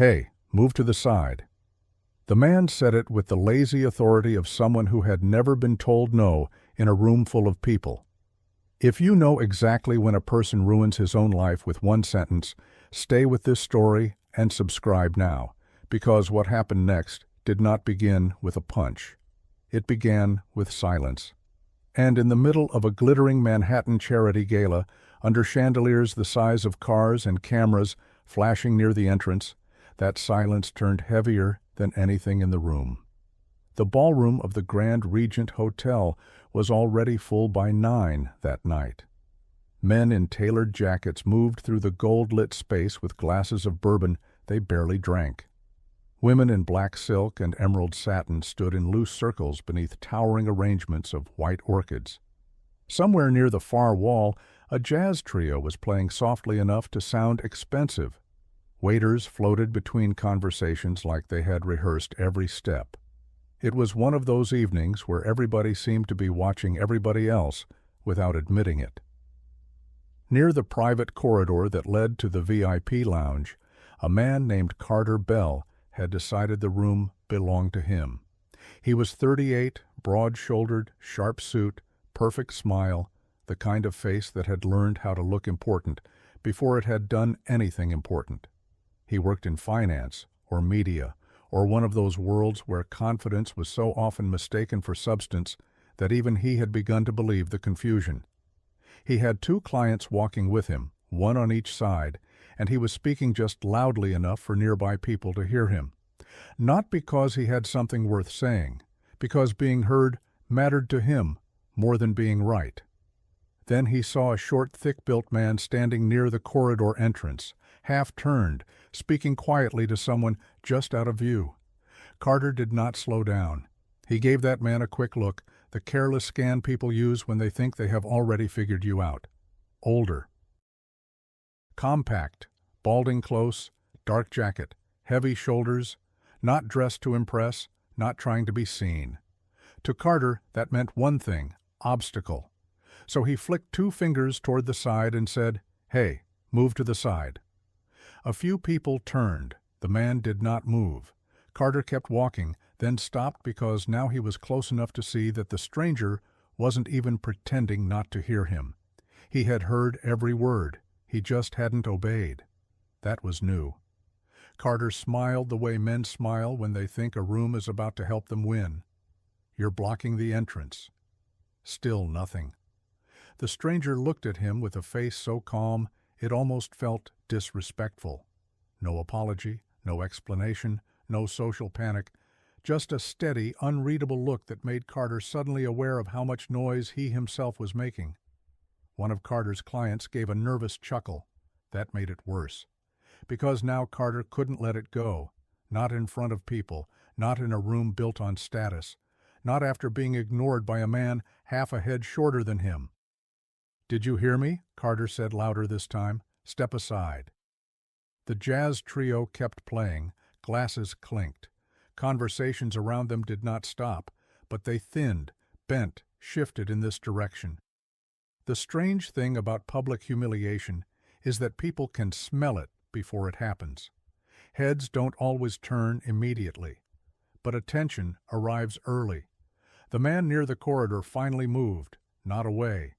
"Hey, move to the side." The man said it with the lazy authority of someone who had never been told no in a room full of people. If you know exactly when a person ruins his own life with one sentence, stay with this story and subscribe now, because what happened next did not begin with a punch. It began with silence. And in the middle of a glittering Manhattan charity gala, under chandeliers the size of cars and cameras flashing near the entrance, that silence turned heavier than anything in the room. The ballroom of the Grand Regent Hotel was already full by 9 that night. Men in tailored jackets moved through the gold-lit space with glasses of bourbon they barely drank. Women in black silk and emerald satin stood in loose circles beneath towering arrangements of white orchids. Somewhere near the far wall, a jazz trio was playing softly enough to sound expensive. Waiters floated between conversations like they had rehearsed every step. It was one of those evenings where everybody seemed to be watching everybody else without admitting it. Near the private corridor that led to the VIP lounge, a man named Carter Bell had decided the room belonged to him. He was 38, broad-shouldered, sharp suit, perfect smile, the kind of face that had learned how to look important before it had done anything important. He worked in finance or media or one of those worlds where confidence was so often mistaken for substance that even he had begun to believe the confusion. He had 2 clients walking with him, one on each side, and he was speaking just loudly enough for nearby people to hear him. Not because he had something worth saying, because being heard mattered to him more than being right. Then he saw a short, thick-built man standing near the corridor entrance, half-turned, speaking quietly to someone just out of view. Carter did not slow down. He gave that man a quick look, the careless scan people use when they think they have already figured you out. Older. Compact, balding close, dark jacket, heavy shoulders, not dressed to impress, not trying to be seen. To Carter, that meant one thing: obstacle. So he flicked 2 fingers toward the side and said, "Hey, move to the side." A few people turned. The man did not move. Carter kept walking, then stopped because now he was close enough to see that the stranger wasn't even pretending not to hear him. He had heard every word. He just hadn't obeyed. That was new. Carter smiled the way men smile when they think a room is about to help them win. "You're blocking the entrance." Still nothing. The stranger looked at him with a face so calm it almost felt disrespectful. No apology, no explanation, no social panic, just a steady, unreadable look that made Carter suddenly aware of how much noise he himself was making. One of Carter's clients gave a nervous chuckle. That made it worse. Because now Carter couldn't let it go. Not in front of people, not in a room built on status, not after being ignored by a man half a head shorter than him. "Did you hear me?" Carter said louder this time. "Step aside." The jazz trio kept playing. Glasses clinked. Conversations around them did not stop, but they thinned, bent, shifted in this direction. The strange thing about public humiliation is that people can smell it before it happens. Heads don't always turn immediately, but attention arrives early. The man near the corridor finally moved, not away.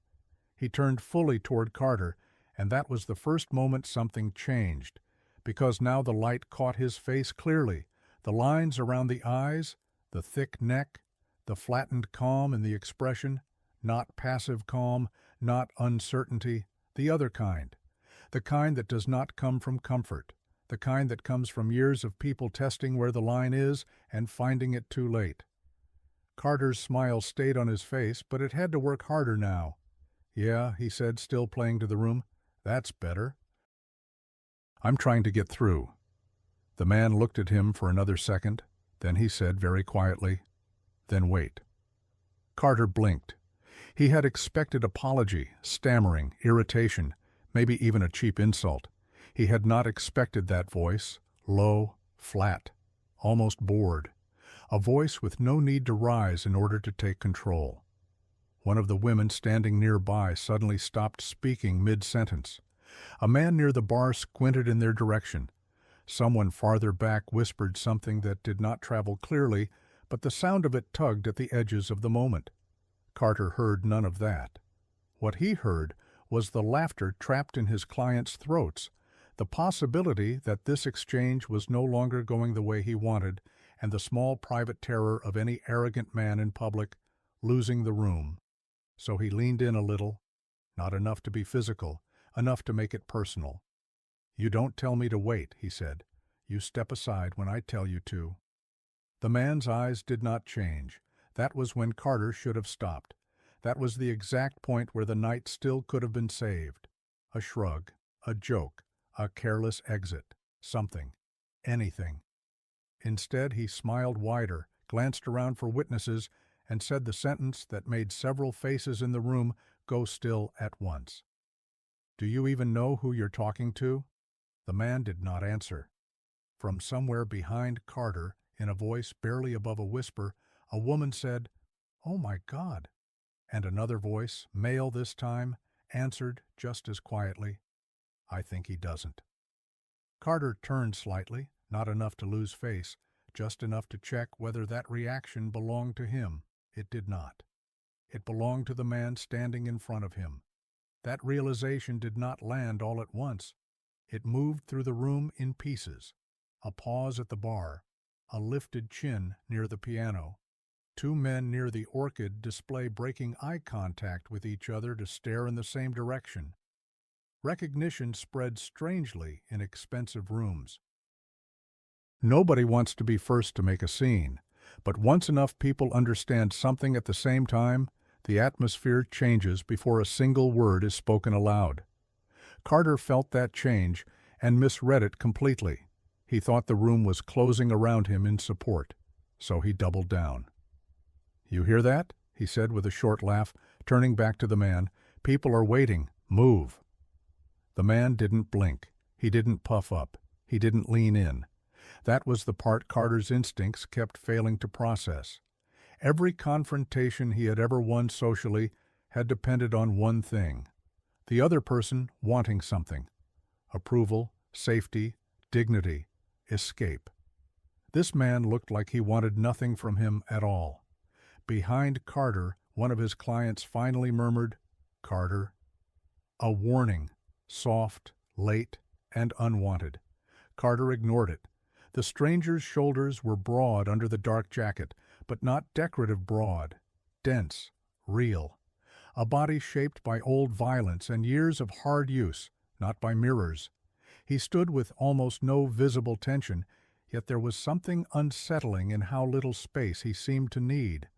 He turned fully toward Carter, and that was the first moment something changed, because now the light caught his face clearly, the lines around the eyes, the thick neck, the flattened calm in the expression, not passive calm, not uncertainty, the other kind, the kind that does not come from comfort, the kind that comes from years of people testing where the line is and finding it too late. Carter's smile stayed on his face, but it had to work harder now. "Yeah," he said, still playing to the room. "That's better. I'm trying to get through." The man looked at him for another second. Then he said very quietly, "Then wait." Carter blinked. He had expected apology, stammering, irritation, maybe even a cheap insult. He had not expected that voice, low, flat, almost bored. A voice with no need to rise in order to take control. One of the women standing nearby suddenly stopped speaking mid-sentence. A man near the bar squinted in their direction. Someone farther back whispered something that did not travel clearly, but the sound of it tugged at the edges of the moment. Carter heard none of that. What he heard was the laughter trapped in his clients' throats, the possibility that this exchange was no longer going the way he wanted, and the small private terror of any arrogant man in public losing the room. So he leaned in a little, not enough to be physical, enough to make it personal. "You don't tell me to wait," he said. "You step aside when I tell you to." The man's eyes did not change. That was when Carter should have stopped. That was the exact point where the night still could have been saved. A shrug, a joke, a careless exit, something, anything. Instead, he smiled wider, glanced around for witnesses, and said the sentence that made several faces in the room go still at once. "Do you even know who you're talking to?" The man did not answer. From somewhere behind Carter, in a voice barely above a whisper, a woman said, "Oh my God." And another voice, male this time, answered just as quietly, "I think he doesn't." Carter turned slightly, not enough to lose face, just enough to check whether that reaction belonged to him. It did not. It belonged to the man standing in front of him. That realization did not land all at once. It moved through the room in pieces. A pause at the bar, a lifted chin near the piano, two men near the orchid display breaking eye contact with each other to stare in the same direction. Recognition spread strangely in expensive rooms. Nobody wants to be first to make a scene, but once enough people understand something at the same time, the atmosphere changes before a single word is spoken aloud. Carter felt that change and misread it completely. He thought the room was closing around him in support, so he doubled down. "You hear that?" he said with a short laugh, turning back to the man. "People are waiting. Move." The man didn't blink. He didn't puff up. He didn't lean in. That was the part Carter's instincts kept failing to process. Every confrontation he had ever won socially had depended on one thing: the other person wanting something. Approval, safety, dignity, escape. This man looked like he wanted nothing from him at all. Behind Carter, one of his clients finally murmured, "Carter." A warning, soft, late, and unwanted. Carter ignored it. The stranger's shoulders were broad under the dark jacket, but not decorative broad, dense, real. A body shaped by old violence and years of hard use, not by mirrors. He stood with almost no visible tension, yet there was something unsettling in how little space he seemed to need.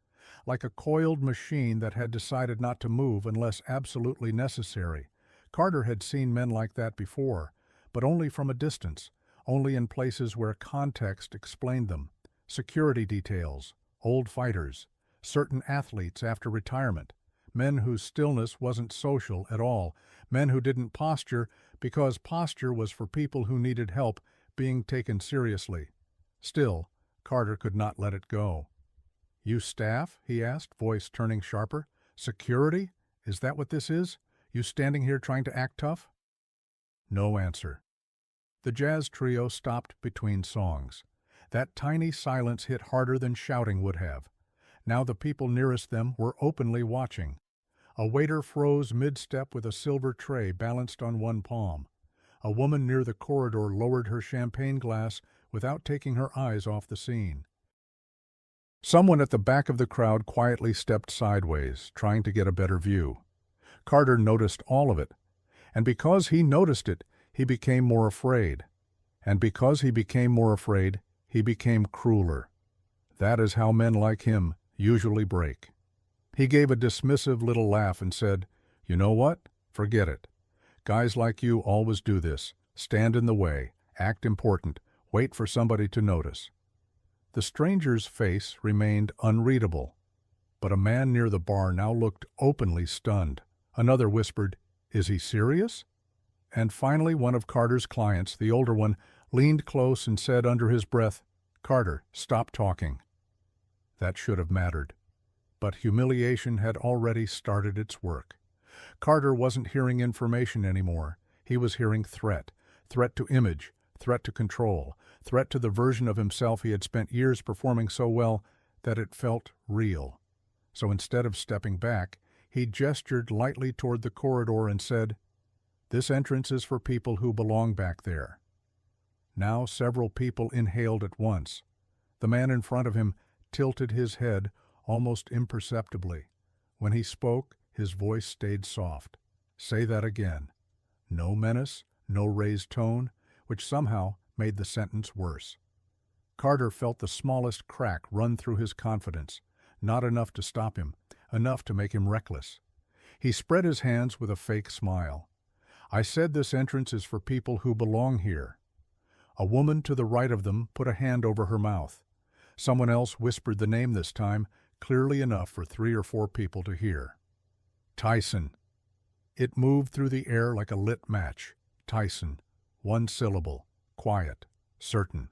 Like a coiled machine that had decided not to move unless absolutely necessary. Carter had seen men like that before, but only from a distance, only in places where context explained them. Security details, old fighters, certain athletes after retirement, men whose stillness wasn't social at all, men who didn't posture because posture was for people who needed help being taken seriously. Still, Carter could not let it go. "You staff?" he asked, voice turning sharper. "Security? Is that what this is? You standing here trying to act tough?" No answer. The jazz trio stopped between songs. That tiny silence hit harder than shouting would have. Now the people nearest them were openly watching. A waiter froze mid-step with a silver tray balanced on one palm. A woman near the corridor lowered her champagne glass without taking her eyes off the scene. Someone at the back of the crowd quietly stepped sideways, trying to get a better view. Carter noticed all of it, and because he noticed it, he became more afraid. And because he became more afraid, he became crueler. That is how men like him usually break. He gave a dismissive little laugh and said, "You know what? Forget it. Guys like you always do this. Stand in the way, act important, wait for somebody to notice." The stranger's face remained unreadable, but a man near the bar now looked openly stunned. Another whispered, "Is he serious?" And finally one of Carter's clients, the older one, leaned close and said under his breath, "Carter, stop talking." That should have mattered. But humiliation had already started its work. Carter wasn't hearing information anymore. He was hearing threat. Threat to image, threat to control, threat to the version of himself he had spent years performing so well that it felt real. So instead of stepping back, he gestured lightly toward the corridor and said, "This entrance is for people who belong back there." Now several people inhaled at once. The man in front of him tilted his head almost imperceptibly. When he spoke, his voice stayed soft. "Say that again." No menace, no raised tone, which somehow made the sentence worse. Carter felt the smallest crack run through his confidence, not enough to stop him, enough to make him reckless. He spread his hands with a fake smile. "I said this entrance is for people who belong here." A woman to the right of them put a hand over her mouth. Someone else whispered the name this time, clearly enough for 3 or 4 people to hear. "Tyson." It moved through the air like a lit match. Tyson. One syllable. Quiet. Certain.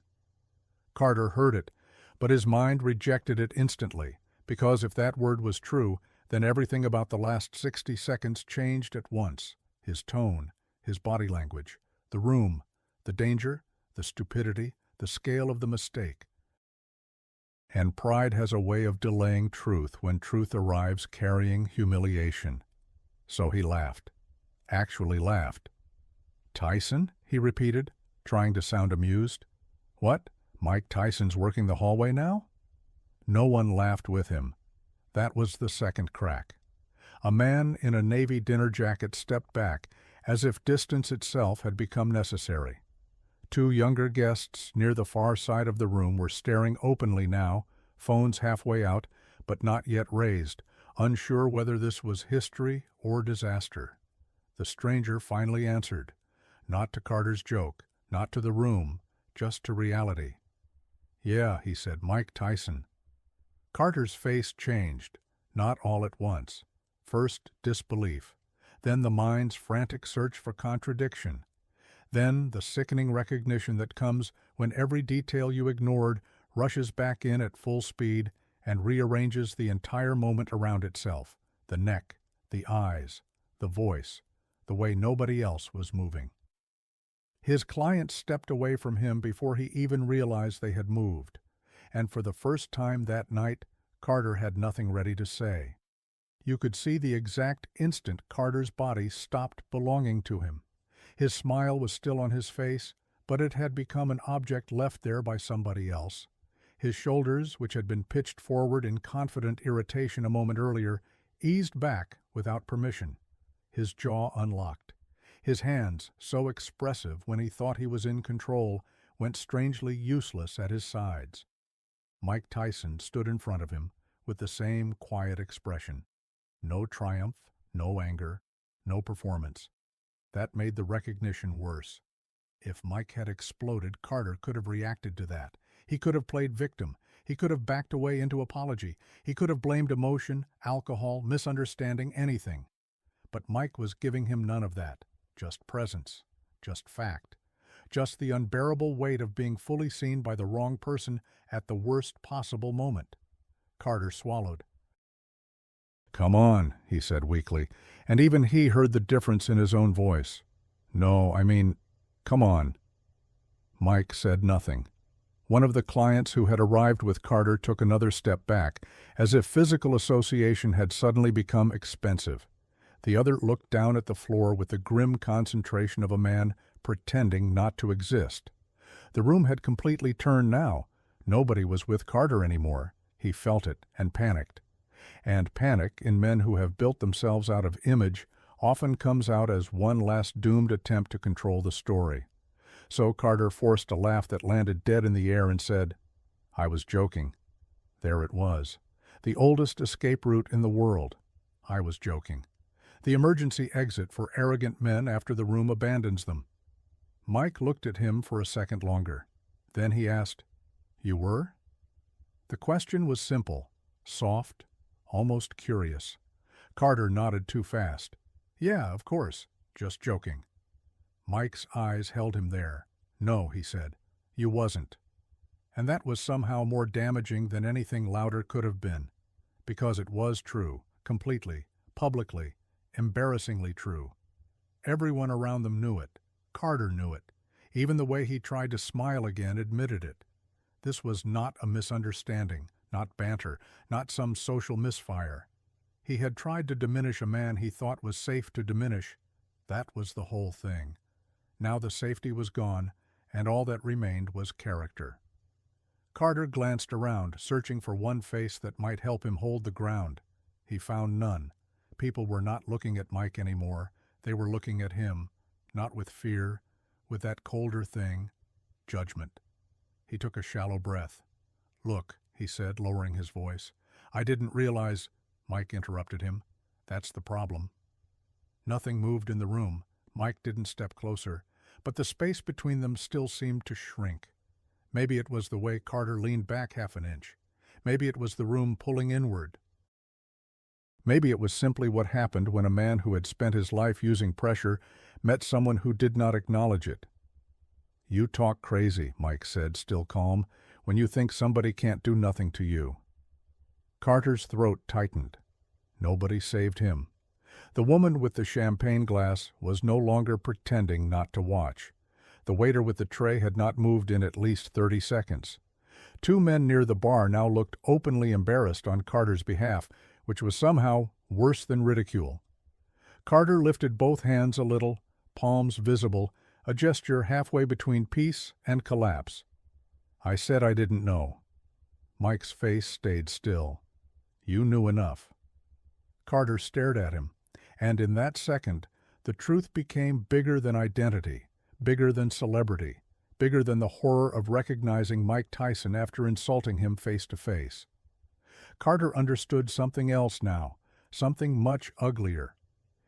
Carter heard it, but his mind rejected it instantly, because if that word was true, then everything about the last 60 seconds changed at once. His tone, his body language, the room, the danger, the stupidity, the scale of the mistake. And pride has a way of delaying truth when truth arrives carrying humiliation. So he laughed. Actually laughed. "Tyson?" he repeated, trying to sound amused. "What? Mike Tyson's working the hallway now?" No one laughed with him. That was the second crack. A man in a navy dinner jacket stepped back, as if distance itself had become necessary. 2 younger guests near the far side of the room were staring openly now, phones halfway out, but not yet raised, unsure whether this was history or disaster. The stranger finally answered, not to Carter's joke, not to the room, just to reality. "Yeah," he said, "Mike Tyson." Carter's face changed, not all at once. First disbelief, then the mind's frantic search for contradiction, then the sickening recognition that comes when every detail you ignored rushes back in at full speed and rearranges the entire moment around itself, the neck, the eyes, the voice, the way nobody else was moving. His client stepped away from him before he even realized they had moved, and for the first time that night, Carter had nothing ready to say. You could see the exact instant Carter's body stopped belonging to him. His smile was still on his face, but it had become an object left there by somebody else. His shoulders, which had been pitched forward in confident irritation a moment earlier, eased back without permission. His jaw unlocked. His hands, so expressive when he thought he was in control, went strangely useless at his sides. Mike Tyson stood in front of him with the same quiet expression. No triumph, no anger, no performance. That made the recognition worse. If Mike had exploded, Carter could have reacted to that. He could have played victim. He could have backed away into apology. He could have blamed emotion, alcohol, misunderstanding, anything. But Mike was giving him none of that. Just presence. Just fact. Just the unbearable weight of being fully seen by the wrong person at the worst possible moment. Carter swallowed. "Come on," he said weakly, and even he heard the difference in his own voice. "No, I mean, come on." Mike said nothing. One of the clients who had arrived with Carter took another step back, as if physical association had suddenly become expensive. The other looked down at the floor with the grim concentration of a man pretending not to exist. The room had completely turned now. Nobody was with Carter anymore. He felt it and panicked. And panic, in men who have built themselves out of image, often comes out as one last doomed attempt to control the story. So Carter forced a laugh that landed dead in the air and said, "I was joking." There it was. The oldest escape route in the world. I was joking. The emergency exit for arrogant men after the room abandons them. Mike looked at him for a second longer. Then he asked, "You were?" The question was simple, soft, almost curious. Carter nodded too fast. "Yeah, of course. Just joking." Mike's eyes held him there. "No," he said, "you wasn't." And that was somehow more damaging than anything louder could have been. Because it was true, completely, publicly, embarrassingly true. Everyone around them knew it. Carter knew it. Even the way he tried to smile again admitted it. This was not a misunderstanding, not banter, not some social misfire. He had tried to diminish a man he thought was safe to diminish. That was the whole thing. Now the safety was gone, and all that remained was character. Carter glanced around, searching for one face that might help him hold the ground. He found none. People were not looking at Mike anymore. They were looking at him, not with fear, with that colder thing, judgment. He took a shallow breath. "Look," he said, lowering his voice. "I didn't realize—" Mike interrupted him. "That's the problem." Nothing moved in the room. Mike didn't step closer, but the space between them still seemed to shrink. Maybe it was the way Carter leaned back half an inch. Maybe it was the room pulling inward. Maybe it was simply what happened when a man who had spent his life using pressure met someone who did not acknowledge it. "You talk crazy," Mike said, still calm, "when you think somebody can't do nothing to you." Carter's throat tightened. Nobody saved him. The woman with the champagne glass was no longer pretending not to watch. The waiter with the tray had not moved in at least 30 seconds. Two men near the bar now looked openly embarrassed on Carter's behalf, which was somehow worse than ridicule. Carter lifted both hands a little, palms visible, a gesture halfway between peace and collapse. "I said I didn't know." Mike's face stayed still. "You knew enough." Carter stared at him, and in that second, the truth became bigger than identity, bigger than celebrity, bigger than the horror of recognizing Mike Tyson after insulting him face to face. Carter understood something else now, something much uglier.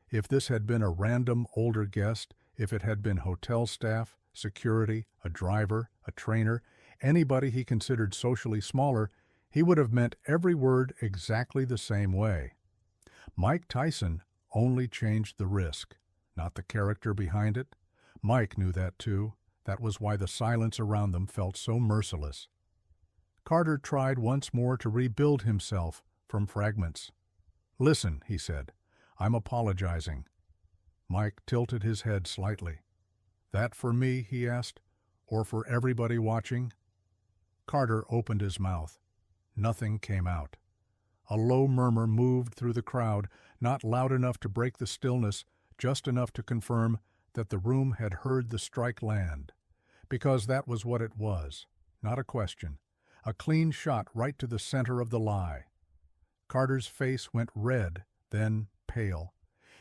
If this had been a random older guest, if it had been hotel staff, security, a driver, a trainer, anybody he considered socially smaller, he would have meant every word exactly the same way. Mike Tyson only changed the risk, not the character behind it. Mike knew that too. That was why the silence around them felt so merciless. Carter tried once more to rebuild himself from fragments. "Listen," he said, "I'm apologizing." Mike tilted his head slightly. "That for me?" he asked. "Or for everybody watching?" Carter opened his mouth. Nothing came out. A low murmur moved through the crowd, not loud enough to break the stillness, just enough to confirm that the room had heard the strike land. Because that was what it was, not a question. A clean shot right to the center of the lie. Carter's face went red, then pale.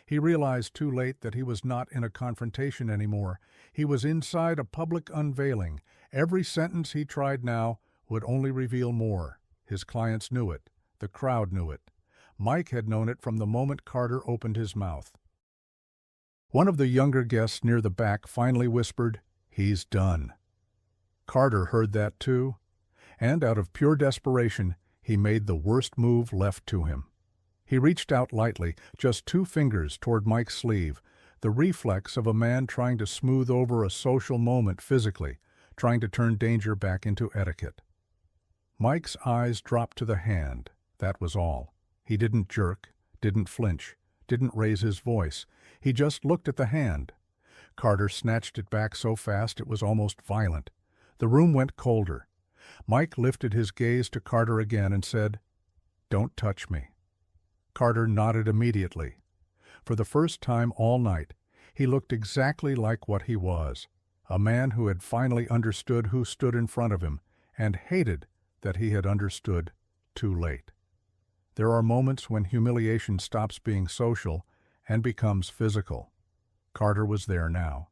He realized too late that he was not in a confrontation anymore. He was inside a public unveiling. Every sentence he tried now would only reveal more. His clients knew it. The crowd knew it. Mike had known it from the moment Carter opened his mouth. One of the younger guests near the back finally whispered, "He's done." Carter heard that too, and out of pure desperation, he made the worst move left to him. He reached out lightly, just 2 fingers toward Mike's sleeve, the reflex of a man trying to smooth over a social moment physically, trying to turn danger back into etiquette. Mike's eyes dropped to the hand. That was all. He didn't jerk, didn't flinch, didn't raise his voice. He just looked at the hand. Carter snatched it back so fast it was almost violent. The room went colder. Mike lifted his gaze to Carter again and said, "Don't touch me." Carter nodded immediately. For the first time all night, he looked exactly like what he was, a man who had finally understood who stood in front of him, and hated that he had understood too late. There are moments when humiliation stops being social and becomes physical. Carter was there now.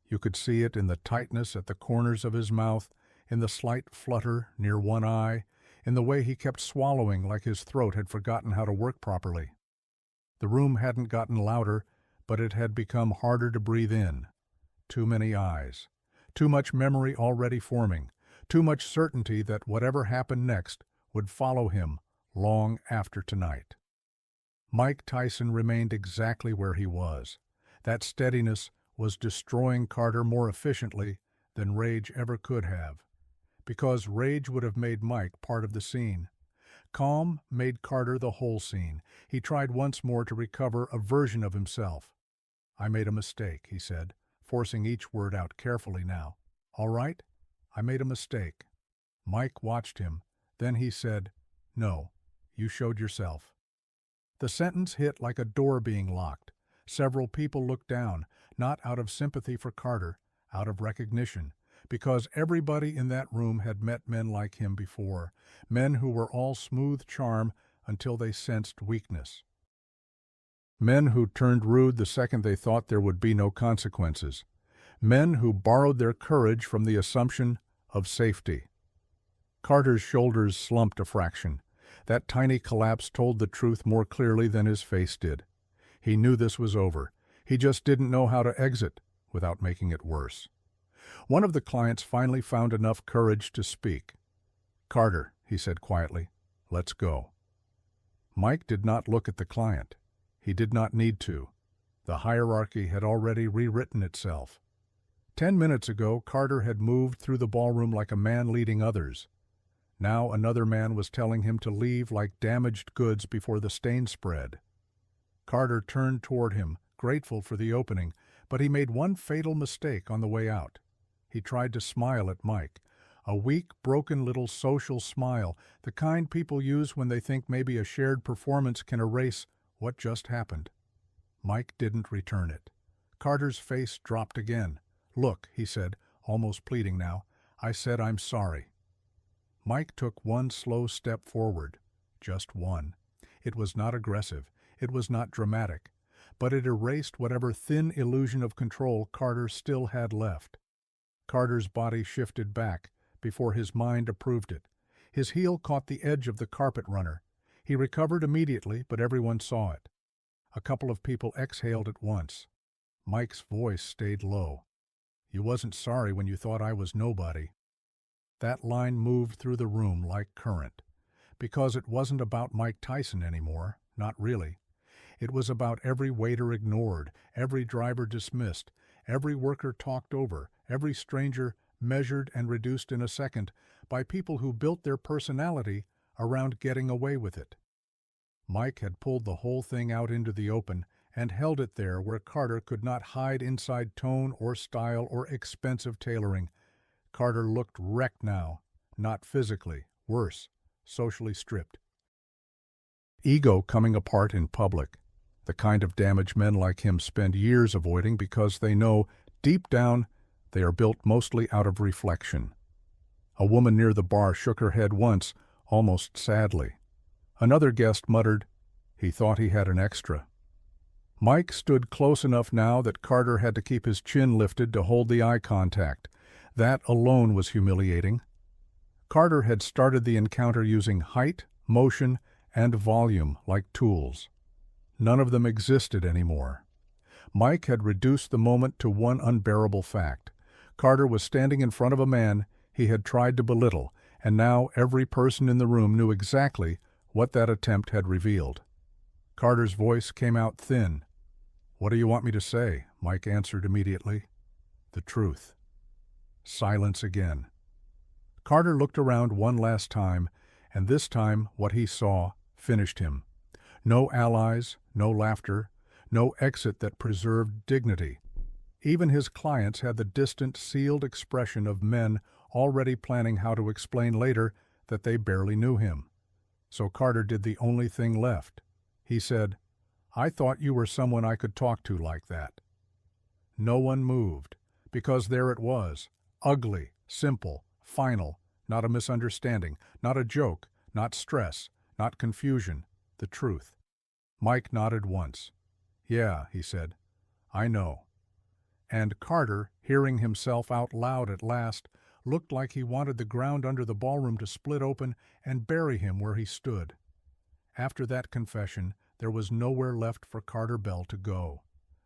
You could see it in the tightness at the corners of his mouth, in the slight flutter near one eye, in the way he kept swallowing like his throat had forgotten how to work properly. The room hadn't gotten louder, but it had become harder to breathe in. Too many eyes. Too much memory already forming. Too much certainty that whatever happened next would follow him long after tonight. Mike Tyson remained exactly where he was. That steadiness was destroying Carter more efficiently than rage ever could have. Because rage would have made Mike part of the scene. Calm made Carter the whole scene. He tried once more to recover a version of himself. "I made a mistake," he said, forcing each word out carefully now. "All right, I made a mistake." Mike watched him. Then he said, "No, you showed yourself." The sentence hit like a door being locked. Several people looked down, not out of sympathy for Carter, out of recognition, because everybody in that room had met men like him before, men who were all smooth charm until they sensed weakness. Men who turned rude the second they thought there would be no consequences. Men who borrowed their courage from the assumption of safety. Carter's shoulders slumped a fraction. That tiny collapse told the truth more clearly than his face did. He knew this was over. He just didn't know how to exit without making it worse. One of the clients finally found enough courage to speak. "Carter," he said quietly, "let's go." Mike did not look at the client. He did not need to. The hierarchy had already rewritten itself. 10 minutes ago, Carter had moved through the ballroom like a man leading others. Now another man was telling him to leave like damaged goods before the stain spread. Carter turned toward him, grateful for the opening, but he made one fatal mistake on the way out. He tried to smile at Mike, a weak, broken little social smile, the kind people use when they think maybe a shared performance can erase what just happened. Mike didn't return it. Carter's face dropped again. "Look," he said, almost pleading now, "I said I'm sorry." Mike took one slow step forward. Just one. It was not aggressive. It was not dramatic. But it erased whatever thin illusion of control Carter still had left. Carter's body shifted back before his mind approved it. His heel caught the edge of the carpet runner. He recovered immediately, but everyone saw it. A couple of people exhaled at once. Mike's voice stayed low. "You wasn't sorry when you thought I was nobody." That line moved through the room like current. Because it wasn't about Mike Tyson anymore, not really. It was about every waiter ignored, every driver dismissed, every worker talked over, every stranger measured and reduced in a second by people who built their personality around getting away with it. Mike had pulled the whole thing out into the open and held it there where Carter could not hide inside tone or style or expensive tailoring. Carter looked wrecked now, not physically, worse, socially stripped. Ego coming apart in public, the kind of damage men like him spend years avoiding because they know, deep down, they are built mostly out of reflection. A woman near the bar shook her head once, almost sadly. Another guest muttered, "He thought he had an extra." Mike stood close enough now that Carter had to keep his chin lifted to hold the eye contact. That alone was humiliating. Carter had started the encounter using height, motion, and volume like tools. None of them existed anymore. Mike had reduced the moment to one unbearable fact. Carter was standing in front of a man he had tried to belittle, and now every person in the room knew exactly what that attempt had revealed. Carter's voice came out thin. "What do you want me to say?" Mike answered immediately. "The truth." Silence again. Carter looked around one last time, and this time what he saw finished him. No allies, no laughter, no exit that preserved dignity. Even his clients had the distant, sealed expression of men already planning how to explain later that they barely knew him. So Carter did the only thing left. He said, "I thought you were someone I could talk to like that." No one moved, because there it was, ugly, simple, final, not a misunderstanding, not a joke, not stress, not confusion, the truth. Mike nodded once. "Yeah," he said, "I know." And Carter, hearing himself out loud at last, looked like he wanted the ground under the ballroom to split open and bury him where he stood. After that confession, there was nowhere left for Carter Bell to go.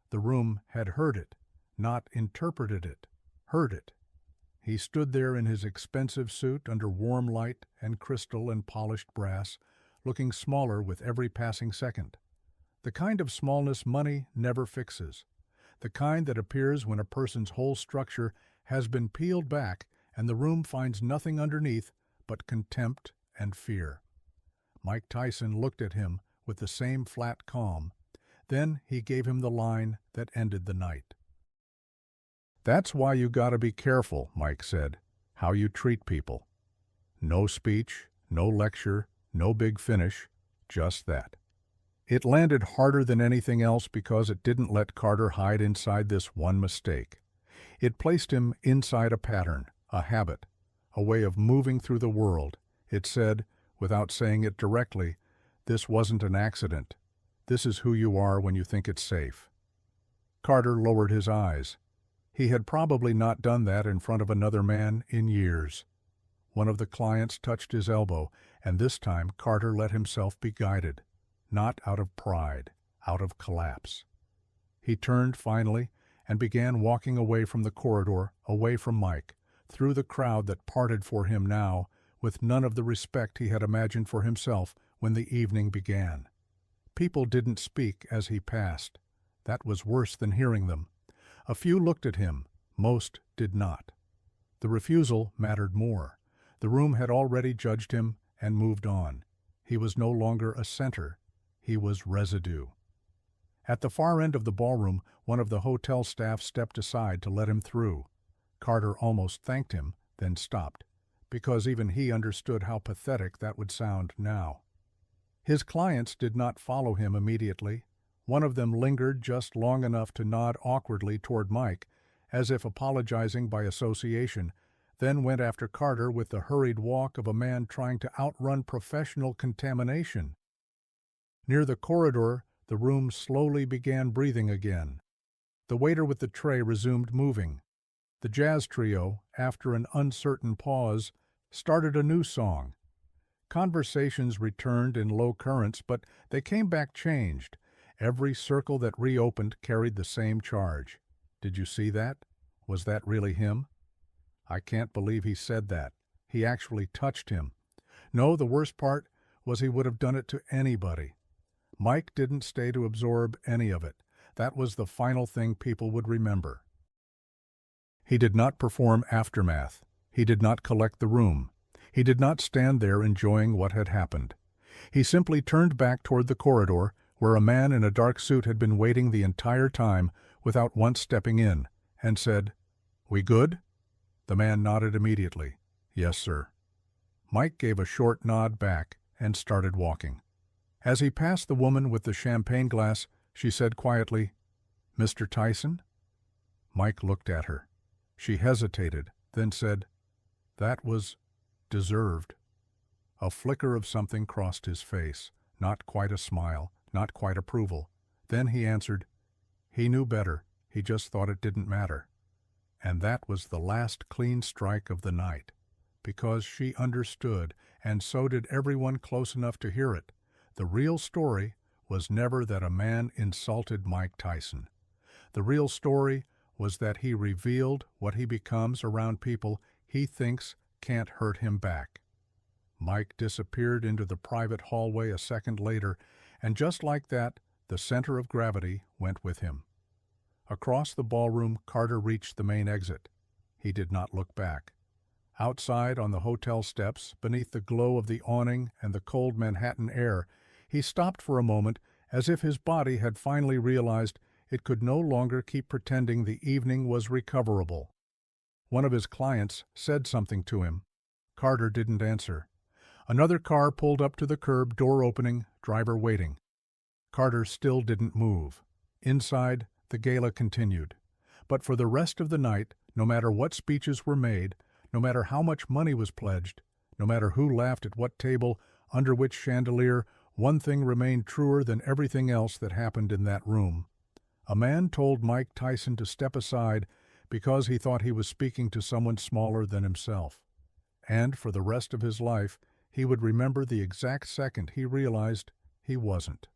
The room had heard it, not interpreted it, heard it. He stood there in his expensive suit under warm light and crystal and polished brass, looking smaller with every passing second. The kind of smallness money never fixes. The kind that appears when a person's whole structure has been peeled back and the room finds nothing underneath but contempt and fear. Mike Tyson looked at him with the same flat calm. Then he gave him the line that ended the night. "That's why you gotta be careful," Mike said, "how you treat people. No speech, no lecture, no big finish, just that." It landed harder than anything else because it didn't let Carter hide inside this one mistake. It placed him inside a pattern, a habit, a way of moving through the world. It said, without saying it directly, "This wasn't an accident. This is who you are when you think it's safe." Carter lowered his eyes. He had probably not done that in front of another man in years. One of the clients touched his elbow, and this time Carter let himself be guided, not out of pride, out of collapse. He turned finally and began walking away from the corridor, away from Mike, through the crowd that parted for him now with none of the respect he had imagined for himself when the evening began. People didn't speak as he passed. That was worse than hearing them. A few looked at him. Most did not. The refusal mattered more. The room had already judged him and moved on. He was no longer a center. He was residue. At the far end of the ballroom, one of the hotel staff stepped aside to let him through. Carter almost thanked him, then stopped, because even he understood how pathetic that would sound now. His clients did not follow him immediately. One of them lingered just long enough to nod awkwardly toward Mike, as if apologizing by association, then went after Carter with the hurried walk of a man trying to outrun professional contamination. Near the corridor, the room slowly began breathing again. The waiter with the tray resumed moving. The jazz trio, after an uncertain pause, started a new song. Conversations returned in low currents, but they came back changed. Every circle that reopened carried the same charge. "Did you see that? Was that really him? I can't believe he said that. He actually touched him. No, the worst part was he would have done it to anybody." Mike didn't stay to absorb any of it. That was the final thing people would remember. He did not perform aftermath. He did not collect the room. He did not stand there enjoying what had happened. He simply turned back toward the corridor, where a man in a dark suit had been waiting the entire time without once stepping in, and said, "We good?" The man nodded immediately. "Yes, sir." Mike gave a short nod back and started walking. As he passed the woman with the champagne glass, she said quietly, "Mr. Tyson?" Mike looked at her. She hesitated, then said, "That was deserved." A flicker of something crossed his face, not quite a smile, not quite approval. Then he answered, "He knew better. He just thought it didn't matter." And that was the last clean strike of the night, because she understood, and so did everyone close enough to hear it. The real story was never that a man insulted Mike Tyson. The real story was that he revealed what he becomes around people he thinks can't hurt him back. Mike disappeared into the private hallway a second later, and just like that, the center of gravity went with him. Across the ballroom, Carter reached the main exit. He did not look back. Outside on the hotel steps, beneath the glow of the awning and the cold Manhattan air, he stopped for a moment as if his body had finally realized it could no longer keep pretending the evening was recoverable. One of his clients said something to him. Carter didn't answer. Another car pulled up to the curb, door opening, driver waiting. Carter still didn't move. Inside, the gala continued. But for the rest of the night, no matter what speeches were made, no matter how much money was pledged, no matter who laughed at what table, under which chandelier, one thing remained truer than everything else that happened in that room. A man told Mike Tyson to step aside because he thought he was speaking to someone smaller than himself. And for the rest of his life, he would remember the exact second he realized he wasn't.